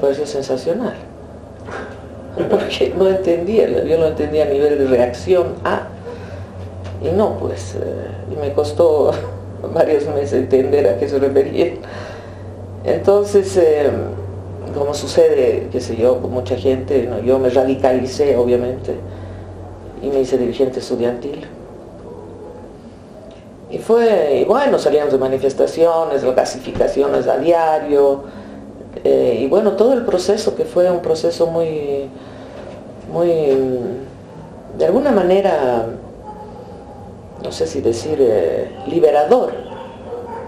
pareció sensacional. Porque no entendía, yo lo entendía a nivel de reacción a, y no, pues, y me costó varios meses entender a qué se refería. Entonces, como sucede, qué sé yo, con mucha gente, ¿no? Yo me radicalicé, obviamente, y me hice dirigente estudiantil. Y bueno, salíamos de manifestaciones, de clasificaciones a diario, y bueno, todo el proceso que fue un proceso muy, de alguna manera, no sé si decir liberador,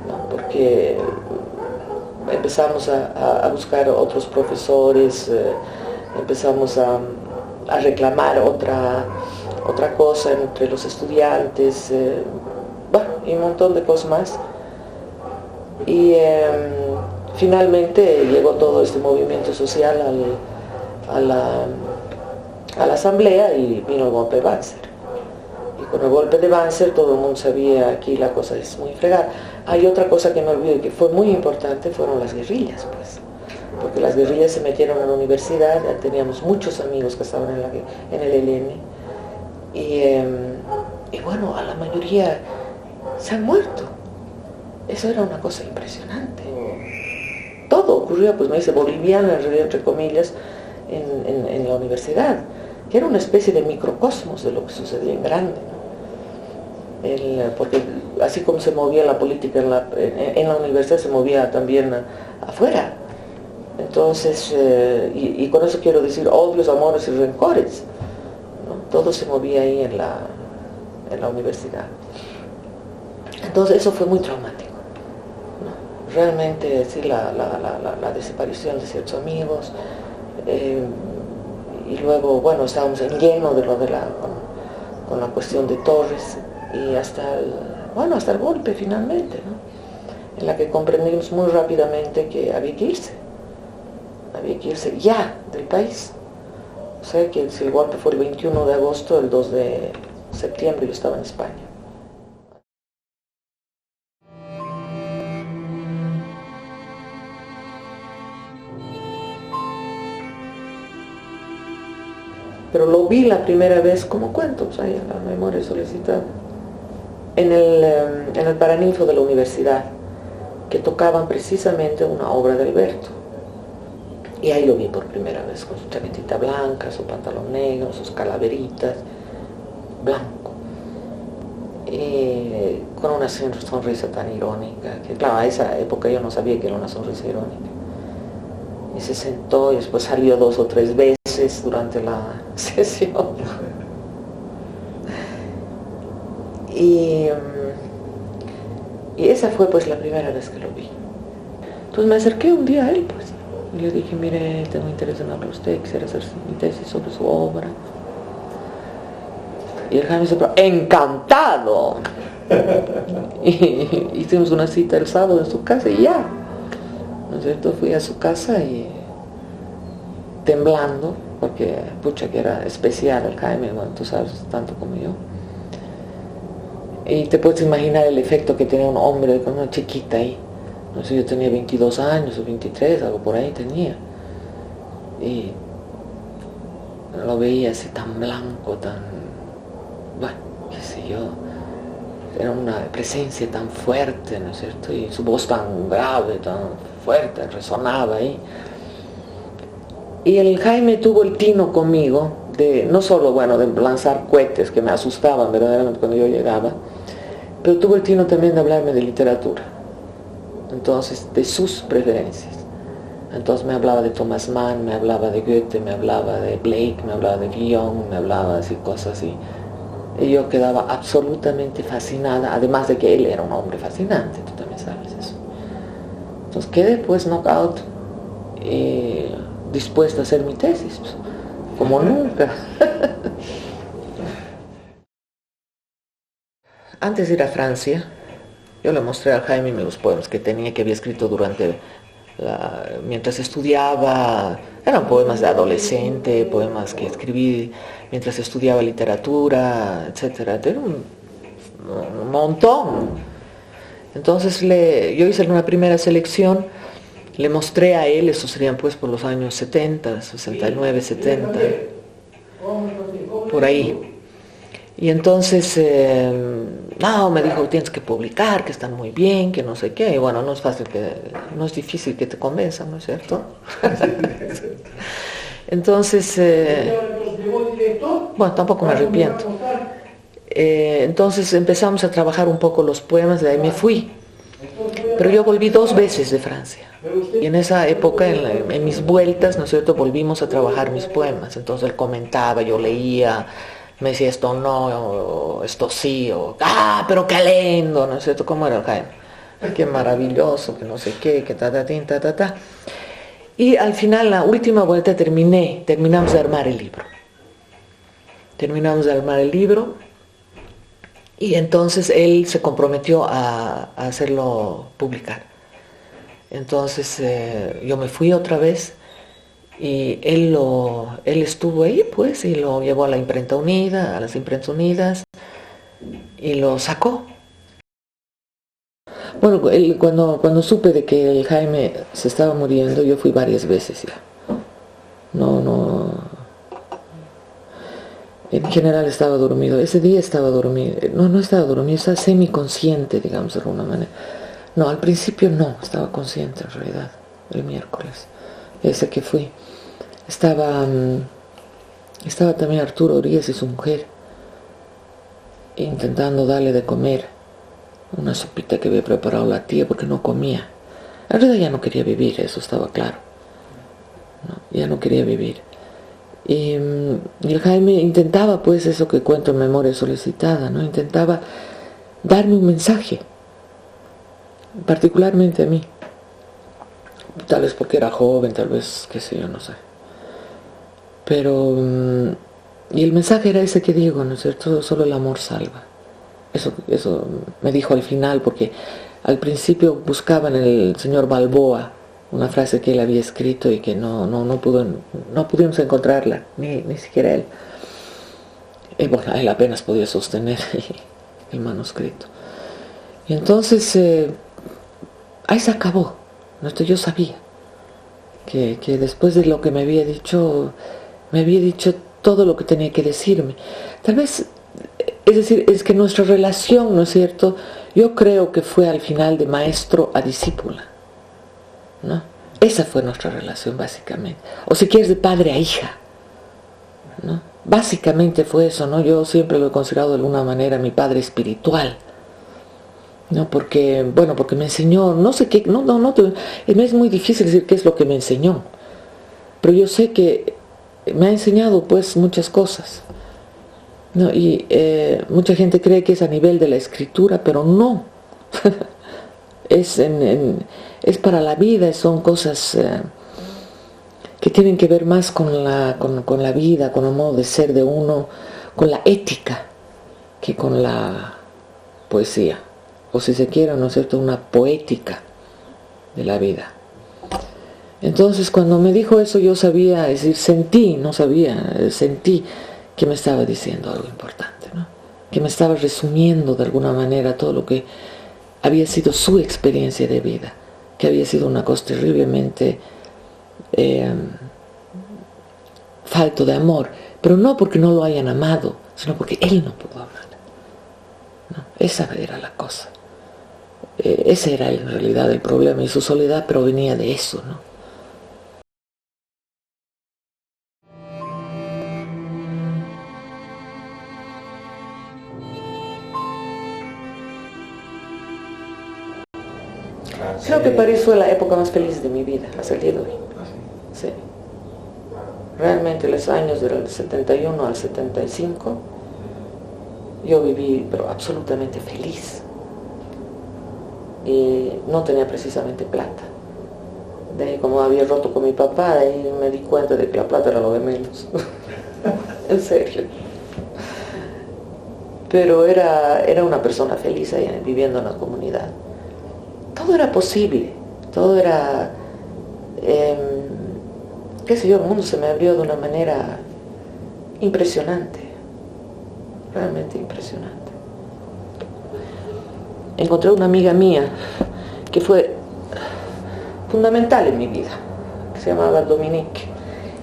¿no? Porque empezamos a buscar otros profesores, empezamos a reclamar otra cosa entre los estudiantes, y un montón de cosas más. Y finalmente llegó todo este movimiento social a la asamblea y vino el golpe de Banzer. Y con el golpe de Banzer todo el mundo sabía, aquí la cosa es muy fregada. Hay otra cosa que me olvido y que fue muy importante, fueron las guerrillas, pues. Porque las guerrillas se metieron en la universidad, ya teníamos muchos amigos que estaban en el ELN. Y bueno, a la mayoría se han muerto. Eso era una cosa impresionante. Todo ocurrió, pues me dice, boliviana, en realidad, entre comillas, en la universidad, que era una especie de microcosmos de lo que sucedía en grande, ¿no? Porque así como se movía la política en la universidad, se movía también afuera. Entonces, y con eso quiero decir odios, amores y rencores, ¿no? Todo se movía ahí en la universidad. Entonces eso fue muy traumático, ¿no? Realmente sí, la desaparición de ciertos amigos, y luego, bueno, estábamos en lleno de lo con la cuestión de Torres, y hasta el golpe finalmente, ¿no? En la que comprendimos muy rápidamente que había que irse ya del país. O sea que si el golpe fue el 21 de agosto, el 2 de septiembre yo estaba en España. Pero lo vi la primera vez como cuento, pues ahí en la memoria solicitada, en el Paraninfo de la universidad, que tocaban precisamente una obra de Alberto. Y ahí lo vi por primera vez, con su chaquetita blanca, su pantalón negro, sus calaveritas, blanco. Con una sonrisa tan irónica, que claro, a esa época yo no sabía que era una sonrisa irónica. Y se sentó y después salió 2 o 3 veces durante la sesión. Y esa fue pues la primera vez que lo vi. Entonces me acerqué un día a él, pues, y le dije, mire, tengo interés en hablar con usted, quisiera hacer mi tesis sobre su obra. Y el Jaime se dijo, ¡encantado! Y hicimos una cita el sábado en su casa y ya, ¿no es cierto? Fui a su casa y temblando, porque pucha que era especial el Jaime, bueno, tú sabes tanto como yo. Y te puedes imaginar el efecto que tenía un hombre con una chiquita ahí. No sé, yo tenía 22 años o 23, algo por ahí tenía. Y lo veía así tan blanco, bueno, qué sé yo. Era una presencia tan fuerte, ¿no es cierto? Y su voz tan grave, tan fuerte, resonaba ahí. Y el Jaime tuvo el tino conmigo de, no solo, bueno, de lanzar cohetes que me asustaban verdaderamente cuando yo llegaba, pero tuvo el tino también de hablarme de literatura. Entonces, de sus preferencias. Entonces me hablaba de Thomas Mann, me hablaba de Goethe, me hablaba de Blake, me hablaba de Villon, me hablaba de cosas así. Y yo quedaba absolutamente fascinada, además de que él era un hombre fascinante, tú también sabes eso. Entonces quedé pues knockout y dispuesta a hacer mi tesis, pues, como nunca. Antes de ir a Francia, yo le mostré al Jaime los poemas que había escrito mientras estudiaba. Eran poemas de adolescente, poemas que escribí mientras estudiaba literatura, etc. Era un montón. Entonces yo hice una primera selección Le mostré a él, eso serían pues por los años 70, 69, 70, por ahí. Y entonces, no, me dijo, tienes que publicar, que están muy bien, que no sé qué. Y bueno, no es fácil, no es difícil que te convenzan, ¿no es cierto? Entonces, bueno, tampoco me arrepiento. Entonces empezamos a trabajar un poco los poemas, de ahí me fui. Pero yo volví 2 veces de Francia. Y en esa época, en mis vueltas, ¿no es cierto?, volvimos a trabajar mis poemas. Entonces él comentaba, yo leía, me decía esto no, o esto sí, o pero qué lindo, ¿no es cierto? ¿Cómo era el Jaime? Qué maravilloso, que no sé qué, que ta. Y al final, la última vuelta terminamos de armar el libro. Y entonces él se comprometió a hacerlo publicar. Entonces yo me fui otra vez y él estuvo ahí pues y lo llevó a la imprenta unida, a las imprentas unidas y lo sacó. Bueno, cuando supe de que el Jaime se estaba muriendo, yo fui varias veces ya. En general estaba dormido. Ese día estaba dormido. No estaba dormido, estaba semiconsciente, digamos, de alguna manera. No, al principio no, estaba consciente en realidad, el miércoles, ese que fui. Estaba también Arturo Urias y su mujer, intentando darle de comer una sopita que había preparado la tía porque no comía. En realidad ya no quería vivir, eso estaba claro. ¿No? Ya no quería vivir. Y el Jaime intentaba, pues, eso que cuento en Memoria Solicitada, ¿no? Intentaba darme un mensaje, particularmente a mí. Tal vez porque era joven, tal vez, qué sé yo, no sé. Pero, y el mensaje era ese que digo, ¿no es cierto? Solo el amor salva. Eso me dijo al final, porque al principio buscaba en el señor Balboa una frase que él había escrito y que no pudimos encontrarla, ni siquiera él. Y bueno, él apenas podía sostener el manuscrito. Y entonces, ahí se acabó. Yo sabía que después de lo que me había dicho todo lo que tenía que decirme. Tal vez, es decir, es que nuestra relación, ¿no es cierto? Yo creo que fue al final de maestro a discípula, ¿no? Esa fue nuestra relación básicamente. O si quieres, de padre a hija, ¿no? Básicamente fue eso, ¿no? Yo siempre lo he considerado de alguna manera mi padre espiritual, ¿no? Porque me enseñó, no sé qué, me es muy difícil decir qué es lo que me enseñó, pero yo sé que me ha enseñado pues muchas cosas, ¿no? Y mucha gente cree que es a nivel de la escritura, pero no. Es para la vida, son cosas que tienen que ver más con la vida, con el modo de ser de uno, con la ética, que con la poesía, o si se quiere, ¿no es cierto?, una poética de la vida. Entonces cuando me dijo eso yo sabía, es decir, sentí que me estaba diciendo algo importante, ¿no? Que me estaba resumiendo de alguna manera todo lo que había sido su experiencia de vida, que había sido una cosa terriblemente falto de amor, pero no porque no lo hayan amado, sino porque él no pudo amar, ¿no? Esa era la cosa. Ese era en realidad el problema, y su soledad provenía de eso, ¿no? Creo que París fue la época más feliz de mi vida, hasta el día de hoy. Sí. Realmente los años del 71 al 75 yo viví, pero absolutamente feliz. Y no tenía precisamente plata. De ahí, como había roto con mi papá, de ahí me di cuenta de que la plata era lo de menos. En serio. Pero era una persona feliz ahí, viviendo en la comunidad. Todo era posible, todo era, qué sé yo, el mundo se me abrió de una manera impresionante, realmente impresionante. Encontré una amiga mía que fue fundamental en mi vida, que se llamaba Dominique.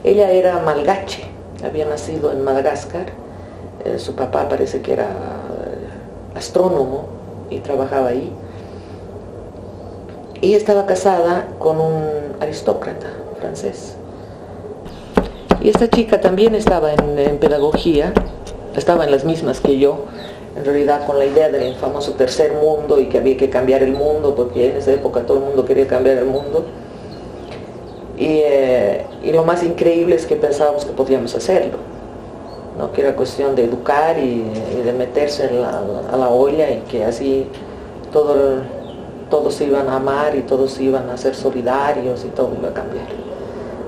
Ella era malgache, había nacido en Madagascar, su papá parece que era astrónomo y trabajaba ahí, y estaba casada con un aristócrata francés. Y esta chica también estaba en pedagogía, estaba en las mismas que yo, en realidad con la idea del famoso tercer mundo y que había que cambiar el mundo, porque en esa época todo el mundo quería cambiar el mundo. Y lo más increíble es que pensábamos que podíamos hacerlo, ¿no? Que era cuestión de educar y de meterse a la olla, y que así todos se iban a amar y todos iban a ser solidarios y todo iba a cambiar,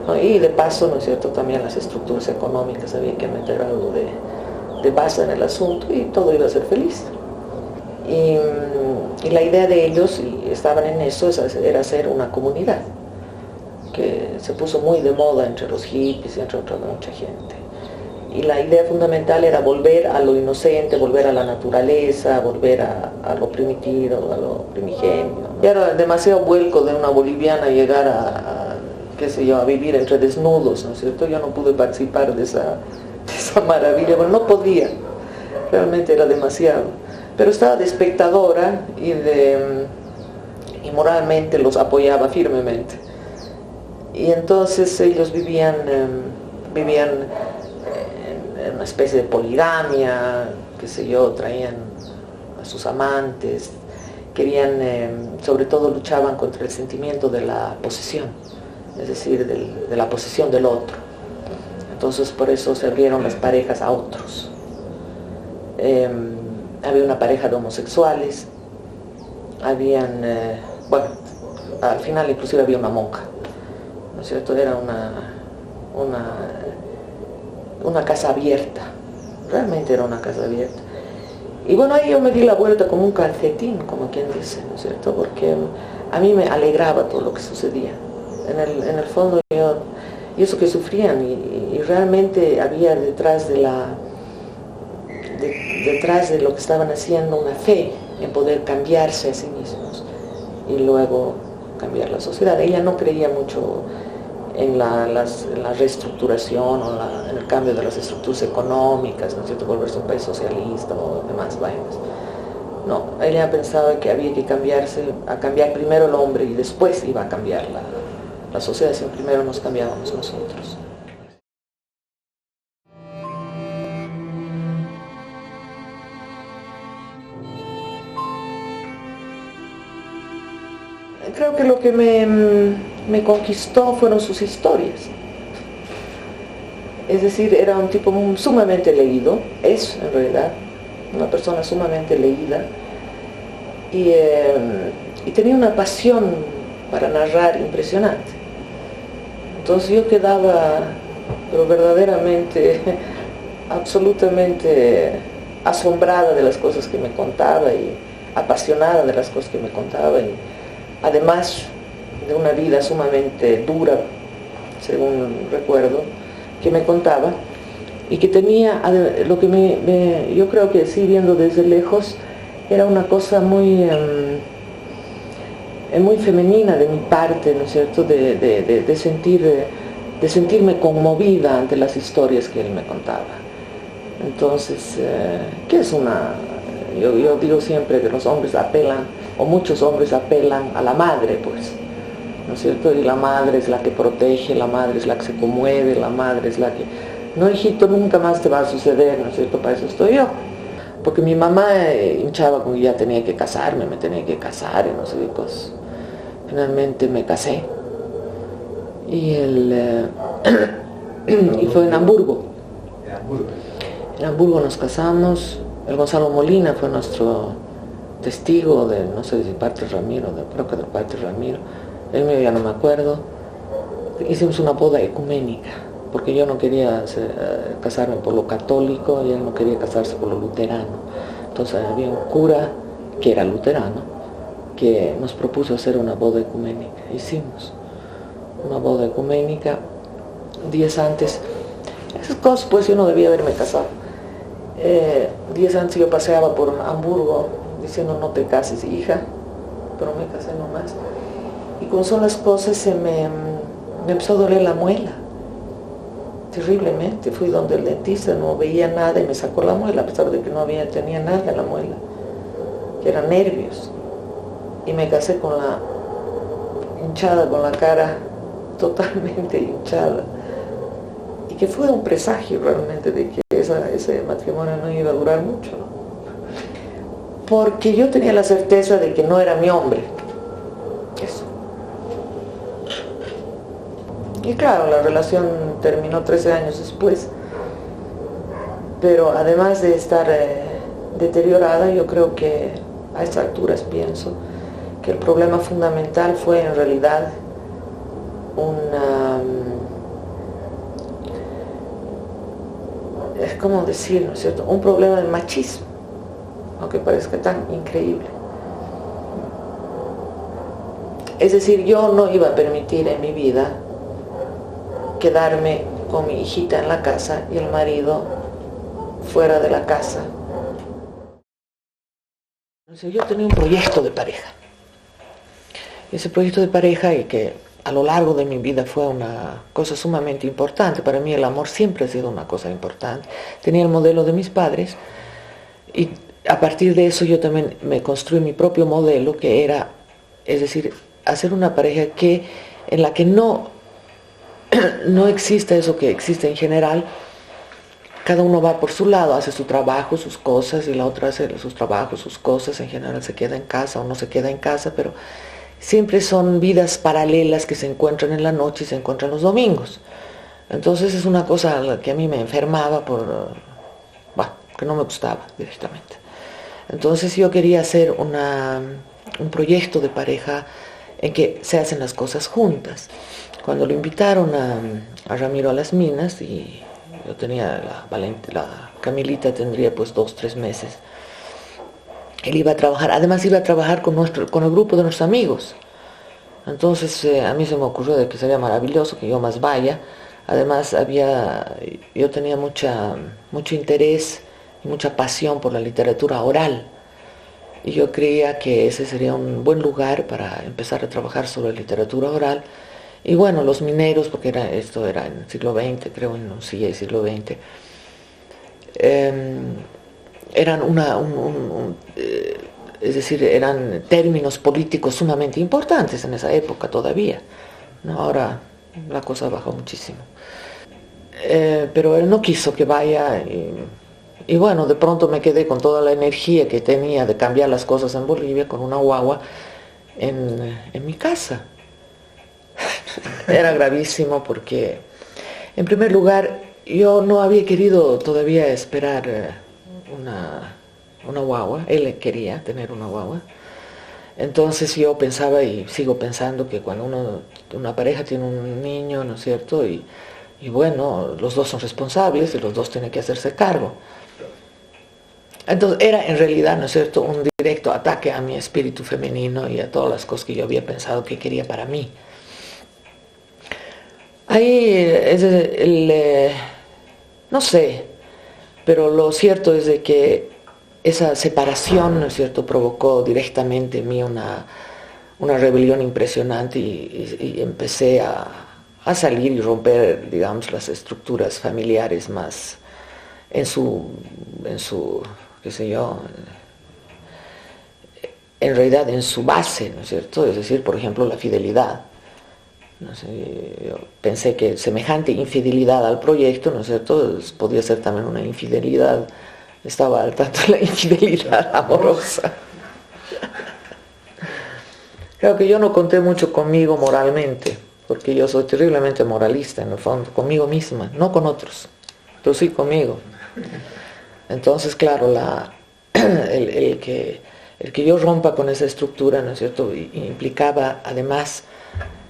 ¿no? Y de paso, ¿no es cierto?, también las estructuras económicas había que meter algo de base en el asunto y todo iba a ser feliz. Y la idea de ellos, y estaban en eso, era hacer una comunidad, que se puso muy de moda entre los hippies y entre mucha gente. Y la idea fundamental era volver a lo inocente, volver a la naturaleza, volver a lo primitivo, a lo primigenio, ¿no? Y era demasiado vuelco de una boliviana llegar qué sé yo, a vivir entre desnudos, ¿no es cierto? Yo no pude participar de esa maravilla, bueno, no podía, realmente era demasiado. Pero estaba de espectadora y moralmente los apoyaba firmemente. Y entonces ellos vivían en una especie de poligamia, qué sé yo, traían a sus amantes, querían, sobre todo luchaban contra el sentimiento de la posesión, es decir, de la posesión del otro. Entonces por eso se abrieron las parejas a otros. Había una pareja de homosexuales, habían, bueno, al final inclusive había una monja, ¿no es cierto? Era una casa abierta, realmente era una casa abierta. Y bueno, ahí yo me di la vuelta como un calcetín, como quien dice, ¿no es cierto? Porque a mí me alegraba todo lo que sucedía. En el fondo y eso que sufrían, y realmente había detrás de lo que estaban haciendo una fe en poder cambiarse a sí mismos y luego cambiar la sociedad. Ella no creía mucho en la reestructuración o en el cambio de las estructuras económicas, ¿no es cierto?, volverse un país socialista o demás vainas. No, ella pensaba que había que cambiar primero el hombre y después iba a cambiar la sociedad, si primero nos cambiábamos nosotros. Creo que lo que me conquistó fueron sus historias. Es decir, era un tipo sumamente leído, es en realidad una persona sumamente leída, y tenía una pasión para narrar impresionante. Entonces yo quedaba, pero verdaderamente, absolutamente asombrada de las cosas que me contaba y apasionada de las cosas que me contaba, y además de una vida sumamente dura, según recuerdo, que me contaba, y que tenía lo que yo creo que sí, viendo desde lejos, era una cosa muy femenina de mi parte, ¿no es cierto?, de sentirme conmovida ante las historias que él me contaba. Entonces, ¿qué es yo digo siempre que los hombres apelan, o muchos hombres apelan a la madre, pues, ¿no es cierto? Y la madre es la que protege, la madre es la que se conmueve, la madre es la que... No, hijito, nunca más te va a suceder, ¿no es cierto? Para eso estoy yo. Porque mi mamá hinchaba con que ya tenía que casarme, me tenía que casar y no sé qué cosas. Finalmente me casé. Y y fue en Hamburgo. En Hamburgo nos casamos. El Gonzalo Molina fue nuestro testigo de, no sé si parte Ramiro, creo que de parte Ramiro. El mío ya no me acuerdo. Hicimos una boda ecuménica, porque yo no quería casarme por lo católico y él no quería casarse por lo luterano. Entonces había un cura que era luterano que nos propuso hacer una boda ecuménica. Hicimos una boda ecuménica días antes. Esas cosas, pues yo no debía haberme casado. Días antes yo paseaba por Hamburgo diciendo: no te cases, hija, pero me casé nomás. y con solas cosas me empezó a doler la muela, terriblemente. Fui donde el dentista, no veía nada y me sacó la muela, a pesar de que tenía nada en la muela, que eran nervios. Y me casé con la hinchada, con la cara totalmente hinchada. Y que fue un presagio realmente de que ese matrimonio no iba a durar mucho, ¿no? Porque yo tenía la certeza de que no era mi hombre. Eso. Y claro, la relación terminó 13 años después. Pero además de estar deteriorada, yo creo que a estas alturas pienso que el problema fundamental fue en realidad es como decir, ¿no es cierto?, un problema de machismo, aunque parezca tan increíble. Es decir, yo no iba a permitir en mi vida quedarme con mi hijita en la casa y el marido fuera de la casa. Yo tenía un proyecto de pareja. Ese proyecto de pareja, y que a lo largo de mi vida fue una cosa sumamente importante. Para mí el amor siempre ha sido una cosa importante. Tenía el modelo de mis padres y a partir de eso yo también me construí mi propio modelo, que era, es decir, hacer una pareja en la que no exista eso que existe en general. Cada uno va por su lado, hace su trabajo, sus cosas, y la otra hace sus trabajos, sus cosas. En general se queda en casa o no se queda en casa, pero siempre son vidas paralelas que se encuentran en la noche y se encuentran los domingos. Entonces es una cosa que a mí me enfermaba que no me gustaba directamente. Entonces yo quería hacer un proyecto de pareja en que se hacen las cosas juntas. Cuando lo invitaron a Ramiro a las minas, y yo tenía la Camilita tendría pues 2, 3 meses, él iba a trabajar, además iba a trabajar con el grupo de nuestros amigos. Entonces a mí se me ocurrió de que sería maravilloso que yo más vaya. Además yo tenía mucho interés y mucha pasión por la literatura oral, y yo creía que ese sería un buen lugar para empezar a trabajar sobre literatura oral. Y bueno, los mineros, porque esto era en el siglo XX, creo, sí, el siglo XX, eran es decir, eran términos políticos sumamente importantes en esa época todavía, ¿no? Ahora la cosa bajó muchísimo. Pero él no quiso que vaya, y bueno, de pronto me quedé con toda la energía que tenía de cambiar las cosas en Bolivia con una guagua en mi casa. Era gravísimo porque, en primer lugar, yo no había querido todavía esperar una guagua. Él quería tener una guagua. Entonces yo pensaba y sigo pensando que cuando una pareja tiene un niño, ¿no es cierto? Y bueno, los dos son responsables y los dos tienen que hacerse cargo. Entonces era en realidad, ¿no es cierto?, un directo ataque a mi espíritu femenino y a todas las cosas que yo había pensado que quería para mí. Ahí no sé, pero lo cierto es de que esa separación, ¿no es cierto?, provocó directamente en mí una rebelión impresionante, y empecé a salir y romper, digamos, las estructuras familiares más en su qué sé yo, en realidad en su base, ¿no es cierto? Es decir, por ejemplo, la fidelidad. No sé, yo pensé que semejante infidelidad al proyecto, ¿no es cierto?, podía ser también una infidelidad. Estaba al tanto de la infidelidad amorosa. Creo que yo no conté mucho conmigo moralmente, porque yo soy terriblemente moralista en el fondo, conmigo misma, no con otros, pero sí conmigo. Entonces, claro, el que yo rompa con esa estructura, ¿no es cierto?, implicaba además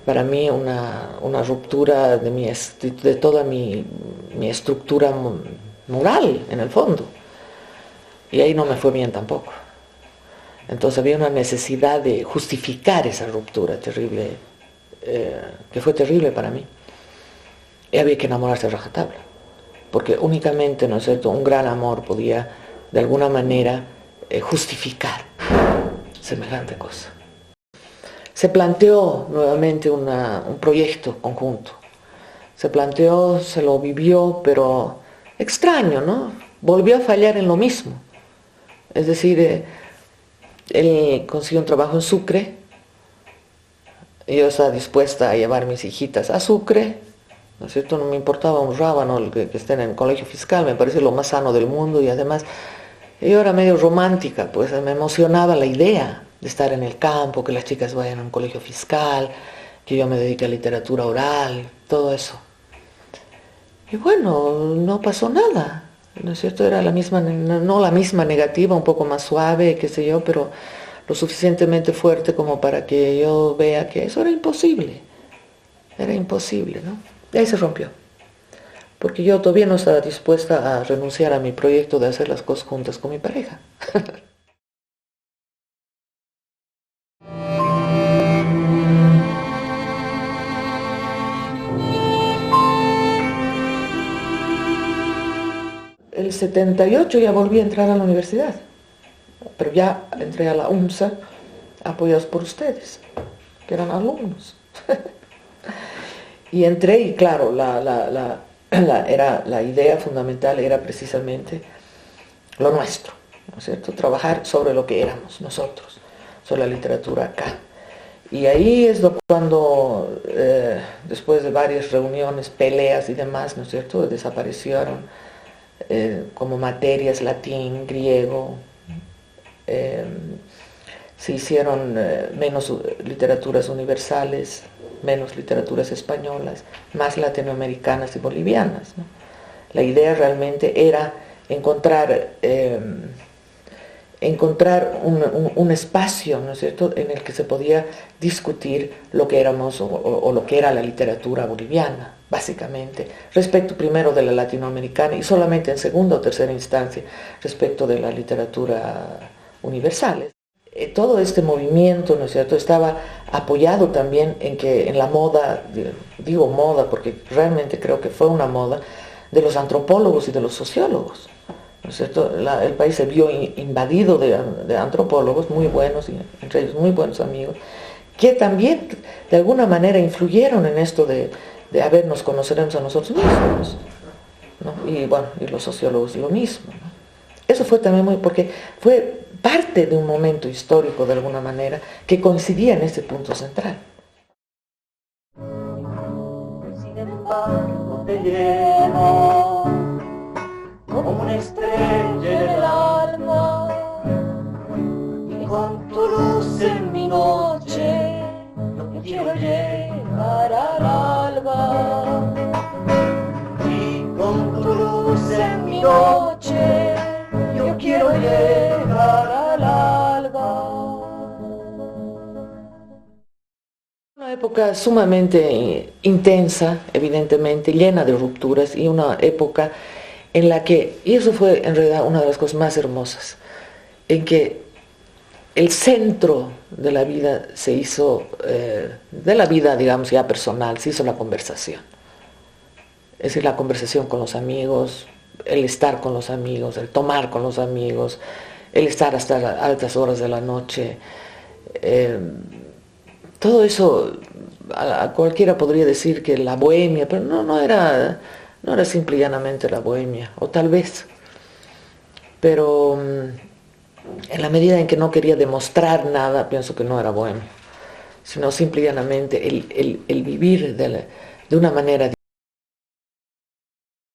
para mí una ruptura de toda mi estructura moral, en el fondo. Y ahí no me fue bien tampoco. Entonces había una necesidad de justificar esa ruptura terrible, que fue terrible para mí. Y había que enamorarse a rajatabla, porque únicamente, ¿no es cierto?, un gran amor podía de alguna manera justificar semejante cosa. se planteó nuevamente un proyecto conjunto. Se planteó, se lo vivió, pero extraño, ¿no? Volvió a fallar en lo mismo. Es decir, él consiguió un trabajo en Sucre, yo estaba dispuesta a llevar mis hijitas a Sucre, ¿no es cierto? No me importaba un rábano que estén en el colegio fiscal, me parece lo más sano del mundo, y además yo era medio romántica, pues me emocionaba la idea de estar en el campo, que las chicas vayan a un colegio fiscal, que yo me dedique a literatura oral, todo eso. Y bueno, no pasó nada, ¿no es cierto? Era la misma, no la misma negativa, un poco más suave, qué sé yo, pero lo suficientemente fuerte como para que yo vea que eso era imposible, ¿no? Y ahí se rompió, porque yo todavía no estaba dispuesta a renunciar a mi proyecto de hacer las cosas juntas con mi pareja. El 78 ya volví a entrar a la universidad, pero ya entré a la UMSA apoyados por ustedes, que eran alumnos. Y entré y claro, la idea fundamental era precisamente lo nuestro, ¿no es cierto? Trabajar sobre lo que éramos nosotros, sobre la literatura acá. Y ahí es cuando, después de varias reuniones, peleas y demás, ¿no es cierto?, desaparecieron como materias latín, griego, se hicieron menos literaturas universales, menos literaturas españolas, más latinoamericanas y bolivianas, ¿no? La idea realmente era encontrar un espacio, ¿no es cierto?, en el que se podía discutir lo que éramos o lo que era la literatura boliviana, básicamente, respecto primero de la latinoamericana y solamente en segunda o tercera instancia respecto de la literatura universal. Todo este movimiento, ¿no es cierto?, estaba apoyado también en la moda, digo moda porque realmente creo que fue una moda, de los antropólogos y de los sociólogos, ¿no es cierto? El país se vio invadido de antropólogos muy buenos, y entre ellos muy buenos amigos, que también de alguna manera influyeron en esto de habernos conoceremos a nosotros mismos, ¿no? Y bueno, y los sociólogos lo mismo, ¿no? Eso fue también porque fue parte de un momento histórico de alguna manera que coincidía en ese punto central. Sin embargo te lleno como una estrella en el alma, y con tu luz en mi noche no quiero llegar al alba, y con tu luz en mi noche yo quiero llegar al alba. Una época sumamente intensa, evidentemente, llena de rupturas, y una época en la que, y eso fue en realidad una de las cosas más hermosas, en que el centro de la vida se hizo, de la vida, digamos, ya personal, se hizo la conversación. Es decir, la conversación con los amigos, el estar con los amigos, el tomar con los amigos, el estar hasta altas horas de la noche. Todo eso, a cualquiera podría decir que la bohemia, pero no era simple y llanamente la bohemia, o tal vez. Pero en la medida en que no quería demostrar nada, pienso que no era bohemia, sino simple y llanamente el vivir de una manera